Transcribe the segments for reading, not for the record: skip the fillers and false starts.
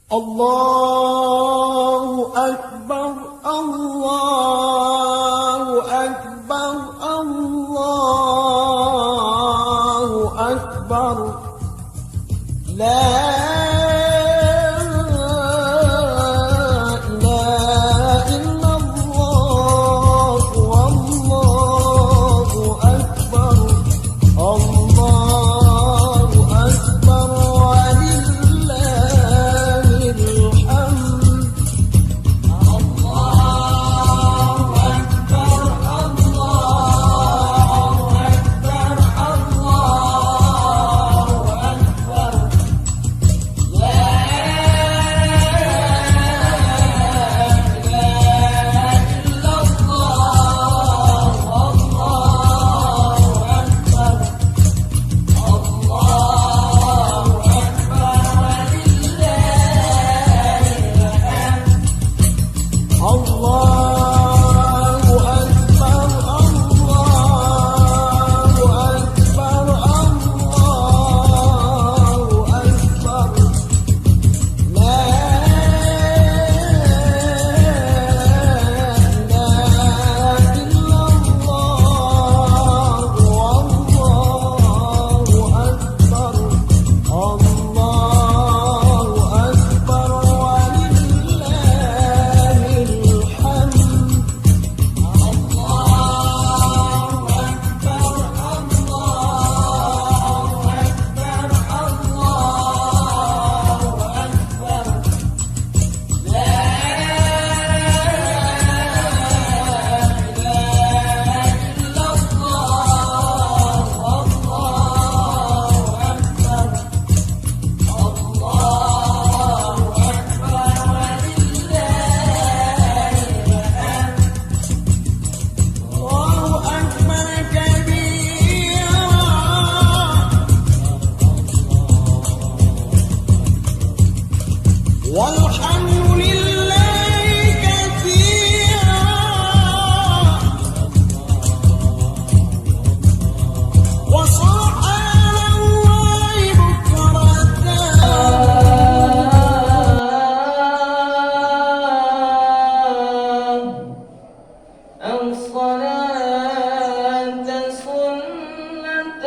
الله أكبر الله أكبر الله أكبر لا إله إلا الله والله أكبر الله أكبر ولله الحمد الله أكبر الله أكبر الله أكبر لا إله إلا الله والله أكبر الله أكبر والحمد لله كثيرا وسبحان الله الصلاة سنة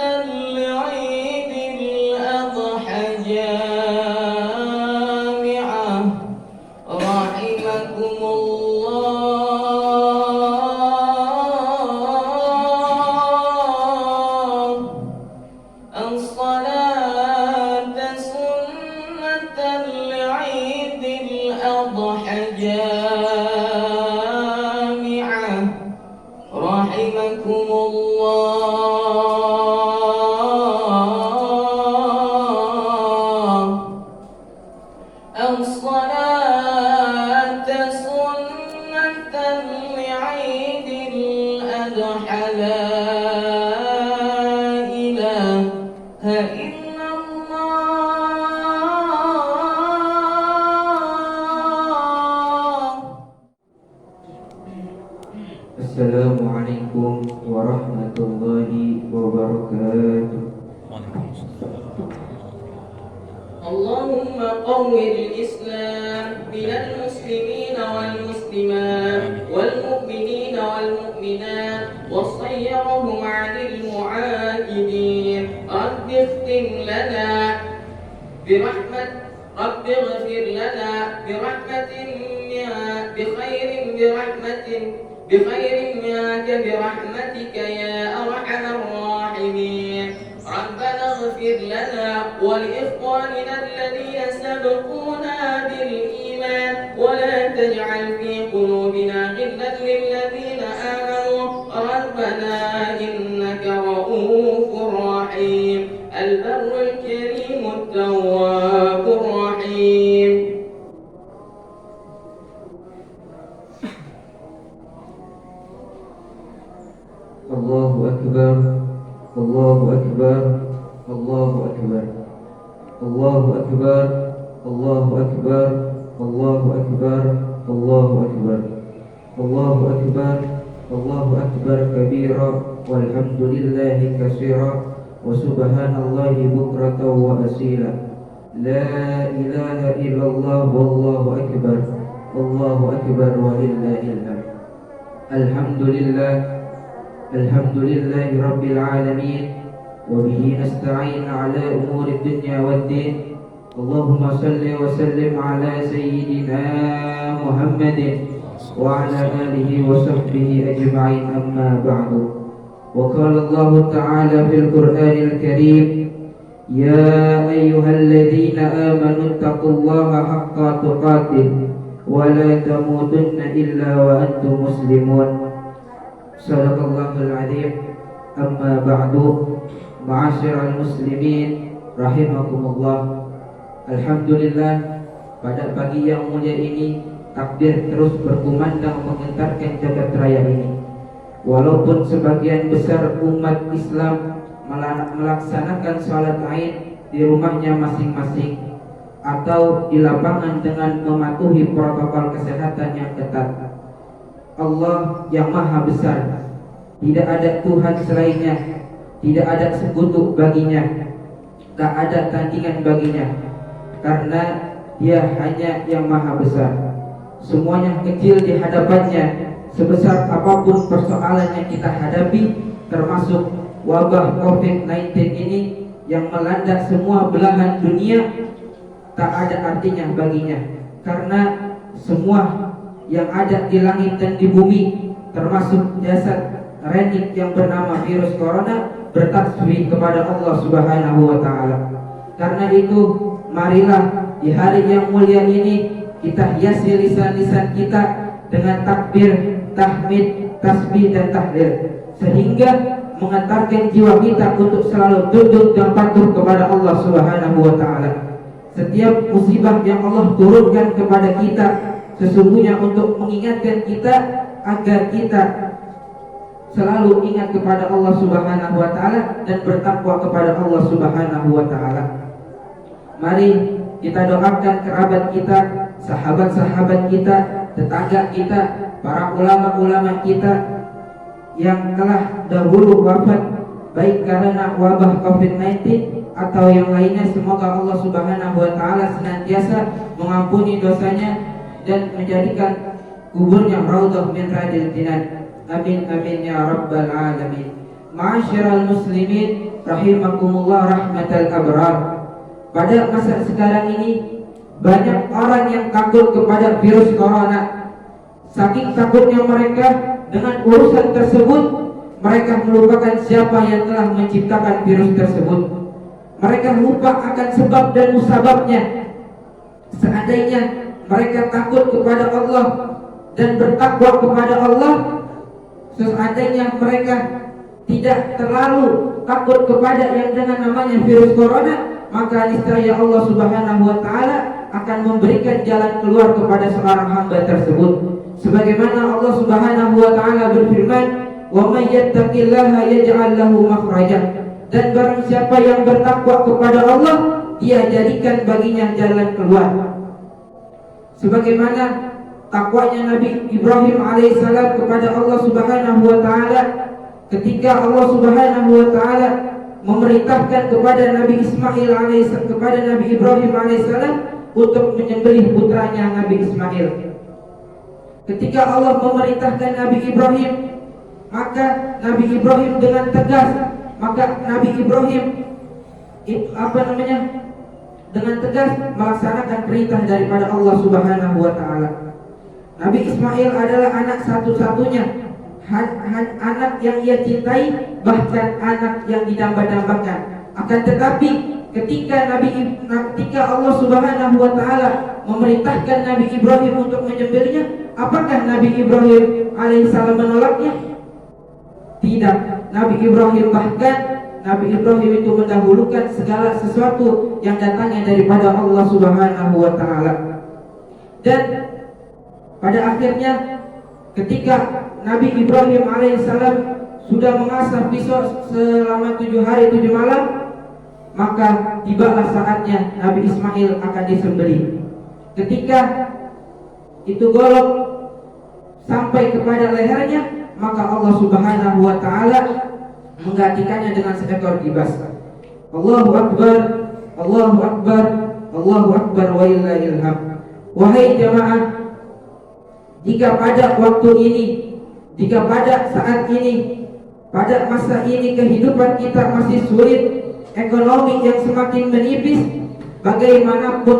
لعيد الأضحى جامعة رحمكم الله. الصلاة سنة لعيد الأضحى جامعة رحمكم الله. الصلاة سنة لعيد الأضحى لا إله إلا الله. Assalamualaikum warahmatullahi wabarakatuh. اللهم قو الإسلام من المسلمين والمسلمات والمؤمنين والمؤمنات وصيرهم عن المعاهدين. رب اختم لنا برحمة رب اغفر لنا بخير منك برحمتك يا أرحم الراحمين. ربنا اغفر لنا ولإخواننا الذين سبقونا بالإيمان ولا تجعل في قلوبنا غلا للذين آمنوا ربنا إنك رؤوف رحيم البر الكريم التواب الرحيم. Allahu Akbar, Allahu Akbar, Allahu Akbar, Allahu Akbar, Allahu Akbar, Allahu Akbar, Allahu Akbar, Allahu Akbar, Allahu Akbar kabira walhamdulillahi katsira wa subhanallahi bukratan wa asila. لا إله إلا الله والله أكبر الله أكبر ولله الحمد. الحمد لله الحمد لله رب العالمين وبه نستعين على أمور الدنيا والدين. اللهم صل وسلم على سيدنا محمد وعلى آله وصحبه أجمعين. أما بعد، وقال الله تعالى في القرآن الكريم: يا أيها الذين آمنوا اتقوا الله حق تقاته ولا تموتن إلا وأنتم مسلمون. صدق الله العظيم. أما بعد، معاشر المسlimin rahimakumullah. Alhamdulillah, pada pagi yang mulia ini takbir terus berkumandang menggentarkan jagat raya ini. Walaupun sebagian besar umat Islam melaksanakan sholat Aid di rumahnya masing-masing atau di lapangan dengan mematuhi protokol kesehatan yang ketat, Allah yang maha besar, tidak ada Tuhan selainnya, tidak ada sekutu baginya, tak ada tandingan baginya, karena Dia hanya yang maha besar. Semuanya kecil di hadapannya. Sebesar apapun persoalan yang kita hadapi, termasuk wabah COVID-19 ini yang melanda semua belahan dunia, tak ada artinya baginya, karena semua yang ada di langit dan di bumi, termasuk jasad renik yang bernama virus corona, bertasbih kepada Allah Subhanahu wa Ta'ala. Karena itu, marilah di hari yang mulia ini kita hiasi lisan-lisan kita dengan takbir, tahmid, tasbih dan tahlil, sehingga mengantarkan jiwa kita untuk selalu tunduk dan patuh kepada Allah Subhanahu wa Ta'ala. Setiap musibah yang Allah turunkan kepada kita sesungguhnya untuk mengingatkan kita agar kita selalu ingat kepada Allah Subhanahu wa Ta'ala dan bertakwa kepada Allah Subhanahu wa Ta'ala. Mari kita doakan kerabat kita, sahabat-sahabat kita, tetangga kita, para ulama-ulama kita yang telah dahulu wafat, baik karena wabah COVID-19 atau yang lainnya. Semoga Allah Subhanahu wa Ta'ala senantiasa mengampuni dosanya dan menjadikan kuburnya raudhah min riyadil jinan. Amin amin ya rabbal alamin. Ma'asyiral muslimin rahimakumullah rahmatal abrar. Pada masa sekarang ini banyak orang yang takut kepada virus corona. Saking takutnya mereka dengan urusan tersebut, mereka melupakan siapa yang telah menciptakan virus tersebut. Mereka lupa akan sebab dan musababnya. Seandainya mereka takut kepada Allah dan bertakwa kepada Allah, seandainya mereka tidak terlalu takut kepada yang dengan namanya virus corona, maka niscaya Allah Subhanahu wa Ta'ala akan memberikan jalan keluar kepada seorang hamba tersebut. Sebagaimana Allah Subhanahu wa Ta'ala berfirman, "Wa may yattaqillaha yaj'al lahu makhraja." Dan barang siapa yang bertakwa kepada Allah, Dia jadikan baginya jalan keluar. Sebagaimana takwanya Nabi Ibrahim alaihissalam kepada Allah Subhanahu wa Ta'ala ketika Allah Subhanahu wa Ta'ala memerintahkan kepada Nabi Ismail alaihissalam, kepada Nabi Ibrahim alaihissalam untuk menyembelih putranya Nabi Ismail. Ketika Allah memerintahkan Nabi Ibrahim, maka Nabi Ibrahim dengan tegas, maka Nabi Ibrahim dengan tegas melaksanakan perintah daripada Allah Subhanahu wa Ta'ala. Nabi Ismail adalah anak satu-satunya, anak yang ia cintai, bahkan anak yang didamba-dambakan. Akan tetapi ketika Allah Subhanahu wa Ta'ala memerintahkan Nabi Ibrahim untuk menyembelihnya, apakah Nabi Ibrahim alaihissalam menolaknya? Tidak. Nabi Ibrahim itu mendahulukan segala sesuatu yang datangnya daripada Allah Subhanahu wa Ta'ala. Dan pada akhirnya ketika Nabi Ibrahim alaihissalam sudah mengasah pisau selama 7 hari 7 malam, maka tibalah saatnya Nabi Ismail akan disembelih. Ketika itu golok sampai kepada lehernya, maka Allah Subhanahu wa Ta'ala menggantikannya dengan seekor kibas. Allahu Akbar, Allahu Akbar, Allahu Akbar walillahil hamd. Wahai jamaah, jika pada waktu ini, jika pada saat ini, pada masa ini kehidupan kita masih sulit, ekonomi yang semakin menipis, bagaimanapun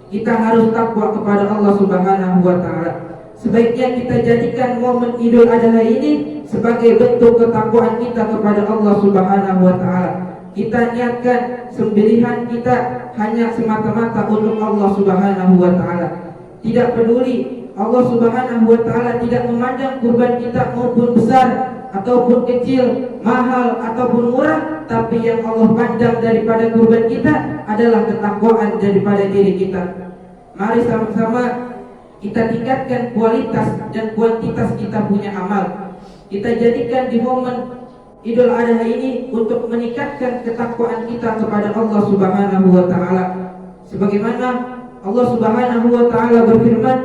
kita harus takwa kepada Allah Subhanahu wa taala. Sebaiknya kita jadikan momen Idul Adha ini sebagai bentuk ketakwaan kita kepada Allah Subhanahu wa taala. Kita niatkan sembelihan kita hanya semata-mata untuk Allah Subhanahu wa taala. Tidak peduli Allah Subhanahu wa taala tidak memandang kurban kita maupun besar ataupun kecil, mahal ataupun murah, tapi yang Allah pandang daripada kurban kita adalah ketakwaan daripada diri kita. Mari sama-sama kita tingkatkan kualitas dan kuantitas kita punya amal. Kita jadikan di momen Idul Adha ini untuk meningkatkan ketakwaan kita kepada Allah Subhanahu wa taala. Sebagaimana Allah Subhanahu wa taala berfirman,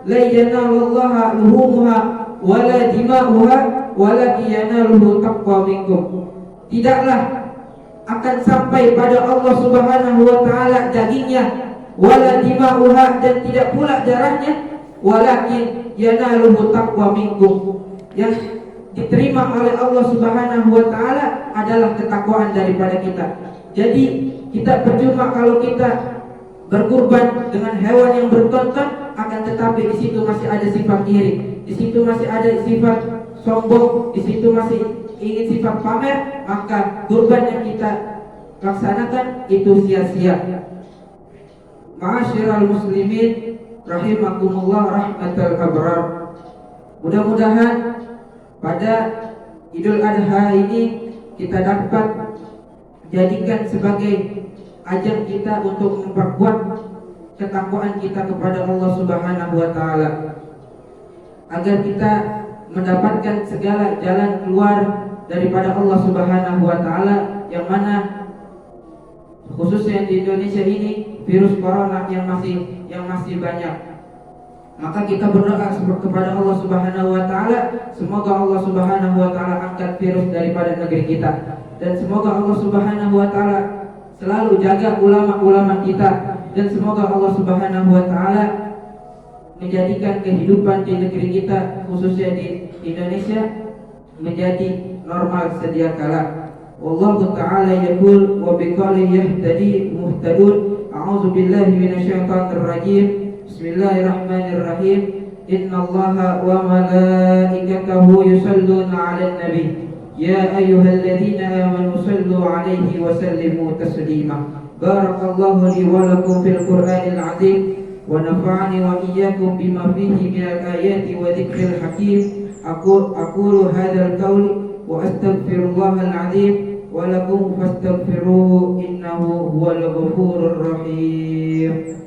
"La yanalullaha luhumuha wala dima'uha walakin yanaluhu taqwa minkum." Tidaklah akan sampai pada Allah Subhanahu wa taala dagingnya, wala dima'uha, dan tidak pula darahnya, walakin yanaluhu taqwa minkum. Yang diterima oleh Allah Subhanahu wa taala adalah ketakwaan daripada kita. Jadi kita percuma kalau kita berkurban dengan hewan yang bertonton, akan tetapi di situ masih ada sifat iri, di situ masih ada sifat sombong, di situ masih ingin sifat pamer, maka kurban yang kita laksanakan itu sia-sia. Ma'asyiral muslimin rahimakumullah rahmatal abrar. Mudah-mudahan pada Idul Adha ini kita dapat jadikan sebagai ajang kita untuk memperkuat ketakwaan kita kepada Allah Subhanahu wa taala, agar kita mendapatkan segala jalan keluar daripada Allah Subhanahu wa taala, yang mana khususnya di Indonesia ini virus corona yang masih banyak. Maka kita berdoa kepada Allah Subhanahu wa taala, semoga Allah Subhanahu wa taala angkat virus daripada negeri kita, dan semoga Allah Subhanahu wa taala selalu jaga ulama-ulama kita, dan semoga Allah Subhanahu wa taala menjadikan kehidupan di negeri kita khususnya di Indonesia menjadi normal sedia kala. Wallahu ta'ala yaqul wa biqali yahtadi muhtadun. A'udzu billahi minasyaitonir rajim. Bismillahirrahmanirrahim. Innallaha wa malaikatahu yusalluna 'alan nabi. Ya ayyuhalladzina amanu sallu 'alaihi wa sallimu taslima. Barakallahu li wa lakum fil Qur'anil 'azim wa nafa'ani wa iyyakum bima fihi minal ayati wa dzikril hakim. Aqulu hadzal qauli wa astaghfirullahal 'azim wa lakum fastaghfiruhu innahu huwal ghafurur rahim.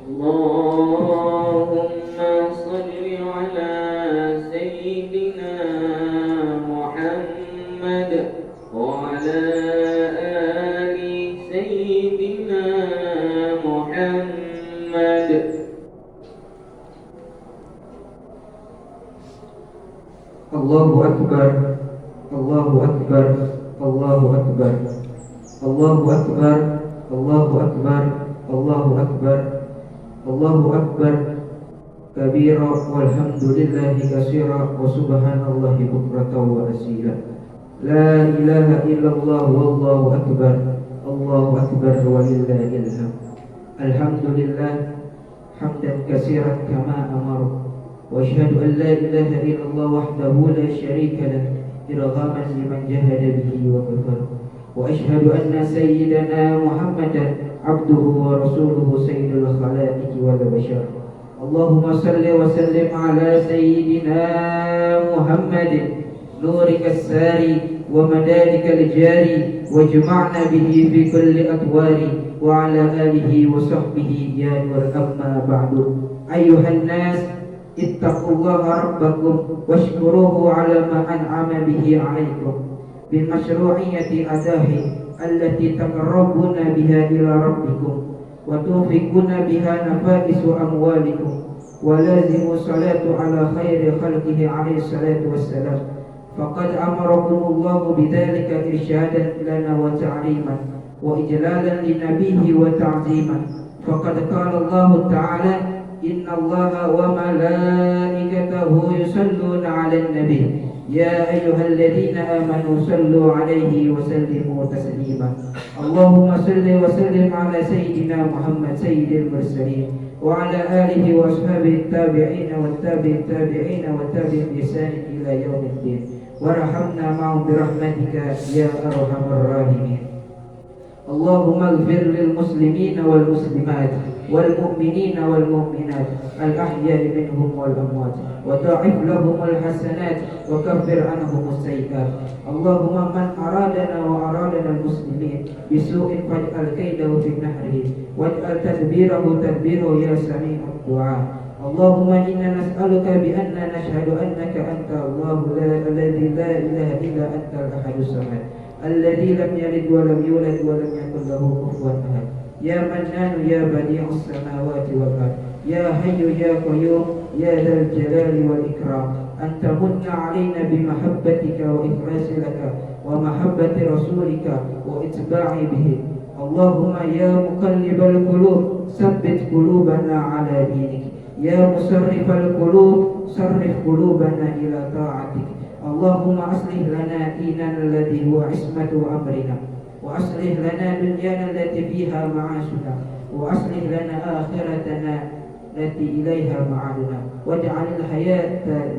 Allahumma salli ala sayyidina Muhammad wa ala ali sayyidina Muhammad. Allahu Akbar, Allahu Akbar, Allahu Akbar, Allahu Akbar, Allahu Akbar, Allahu Akbar, Allahu Akbar kabira walhamdulillahi katsira wa subhanallahi bukratan wa asila. La ilaha illallah wallahu akbar, Allahu akbar walillahil hamd. Alhamdulillah hamdan katsiran kama amara. وأشهد أن لا إله إلا الله وحده لا شريك له إرغاما لمن جهد به وكفر. وأشهد أن سيدنا محمدا عبده ورسوله سيد الخلائق والبشر. اللهم صل وسلم على سيدنا محمد نورك الساري ومدارك الجاري واجمعنا به في كل أطوار وعلى آله وصحبه يا نور. أما بعد أيها الناس اتقوا الله ربكم واشكروه على ما أنعم به عليكم بمشروعية أداه التي تقربون بها إلى ربكم وتنفقون بها نفائس أموالكم. ولازموا الصلاة على خير خلقه عليه الصلاة والسلام، فقد أمركم الله بذلك إرشادا لنا وتعليما. وإجلالا لنبيه وتعظيما. فقد قال الله تعالى: إن الله وملائكته يصلون على النبي يا أيها الذين آمنوا صلوا عليه وسلموا تسليما. اللهم صل وسلم على سيدنا محمد سيد المرسلين وعلى آله وأصحابه التابعين والتابع التابعين والتابع بإحسان إلى يوم الدين، وارحمنا معهم برحمتك يا أرحم الراحمين. اللهم اغفر للمسلمين والمسلمات والمؤمنين والمؤمنات الأحياء منهم والأموات، وضاعف لهم الحسنات وكفر عنهم السيئات. اللهم من أرادنا وأرادنا المسلمين بسوء فاجعل كيده في نحره واجعل تدبيره يا سميع الدعاء. اللهم إنا نسألك بأننا نشهد أنك أنت الله الذي لا إله إلا أنت الأحد الصمد الذي لم يلد ولم يولد ولم يكن له كفوا أحد. يا منان يا بديع السماوات والأرض يا حي يا قيوم يا ذا الجلال والإكرام أن تمن علينا بمحبتك وإخلاص لك ومحبة رسولك واتباع به. اللهم يا مقلب القلوب ثبت قلوبنا على دينك، يا مصرف القلوب صرف قلوبنا إلى طاعتك. اللهم أصلح لنا ديننا الذي هو عصمة أمرنا، وأصلح لنا دنيانا التي فيها معاشنا، وأصلح لنا آخرتنا التي إليها معادنا، واجعل الحياة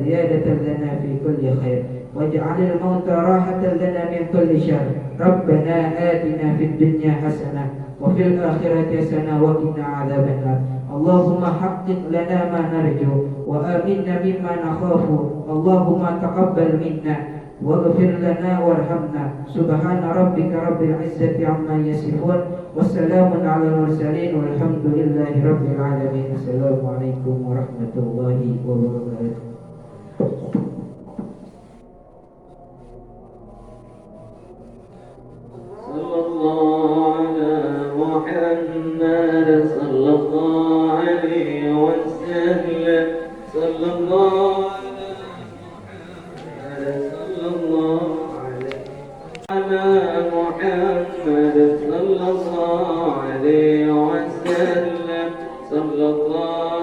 زيادة لنا في كل خير، واجعل الموت راحة لنا من كل شر. ربنا آتنا في الدنيا حسنة وفي الآخرة حسنة وقنا عذاب النار. اللهم حقق لنا ما نرجو وآمنا مما نخاف. اللهم تقبل منا واغفر لنا وارحمنا. سبحان ربك رب العزة عما يصفون والسلام على المرسلين والحمد لله رب العالمين. السلام عليكم ورحمة الله وبركاته. صلى الله على محمد صلى الله عليه وسلم. صلى الله على محمد صلى الله على محمد صلى الله عليه وسلم. صلى الله